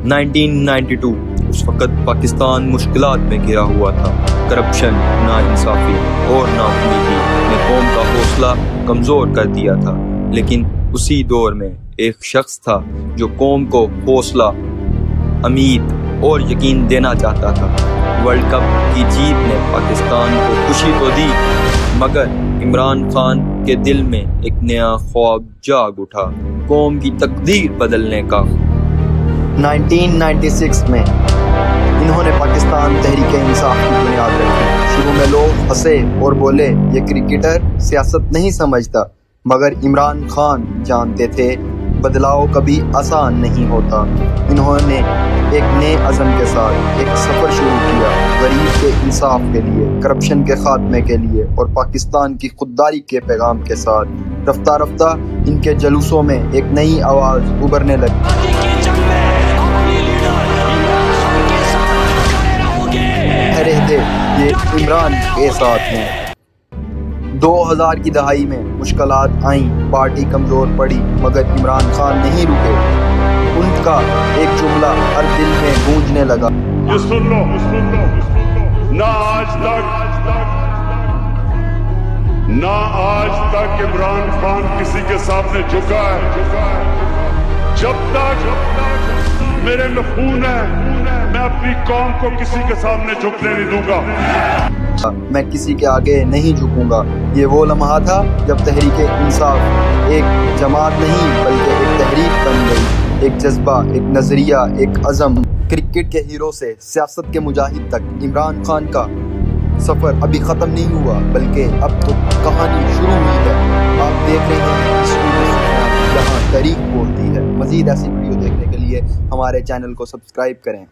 1992 اس وقت پاکستان مشکلات میں گھرا ہوا تھا۔ کرپشن، ناانصافی اور ناامیدی نے قوم کا حوصلہ کمزور کر دیا تھا، لیکن اسی دور میں ایک شخص تھا جو قوم کو حوصلہ، امید اور یقین دینا چاہتا تھا۔ ورلڈ کپ کی جیت نے پاکستان کو خوشی تو دی، مگر عمران خان کے دل میں ایک نیا خواب جاگ اٹھا، قوم کی تقدیر بدلنے کا۔ 1996 میں انہوں نے پاکستان تحریک انصاف کی بنیاد رکھی۔ شروع میں لوگ ہنسے اور بولے یہ کرکٹر سیاست نہیں سمجھتا، مگر عمران خان جانتے تھے بدلاؤ کبھی آسان نہیں ہوتا۔ انہوں نے ایک نئے عزم کے ساتھ ایک سفر شروع کیا، غریب کے انصاف کے لیے، کرپشن کے خاتمے کے لیے اور پاکستان کی خودداری کے پیغام کے ساتھ۔ رفتہ رفتہ ان کے جلوسوں میں ایک نئی آواز ابھرنے لگی۔ رہتے یہ عمران کے ساتھ ہیں۔ 2000 کی دہائی میں مشکلات آئیں، پارٹی کمزور پڑی، مگر عمران خان نہیں رکے۔ ان کا ایک جملہ ہر دل میں گونجنے لگا، یہ سن لو، نہ آج تک عمران خان کسی کے سامنے جھکا ہے۔ جب تک میرے میں خون ہے، میں اپنی قوم کو کسی کے سامنے جھکنے نہیں دوں گا۔ میں کسی کے آگے نہیں جھکوں گا۔ یہ وہ لمحہ تھا جب تحریک انصاف ایک جماعت نہیں بلکہ ایک تحریک بن گئی، ایک جذبہ، ایک نظریہ، ایک عزم۔ کرکٹ کے ہیرو سے سیاست کے مجاہد تک عمران خان کا سفر ابھی ختم نہیں ہوا، بلکہ اب تو کہانی شروع ہوئی ہے۔ آپ دیکھ رہے ہیں جہاں تاریخ بولتی ہے۔ مزید ایسی ویڈیو دیکھنے کے لیے ہمارے چینل کو سبسکرائب کریں۔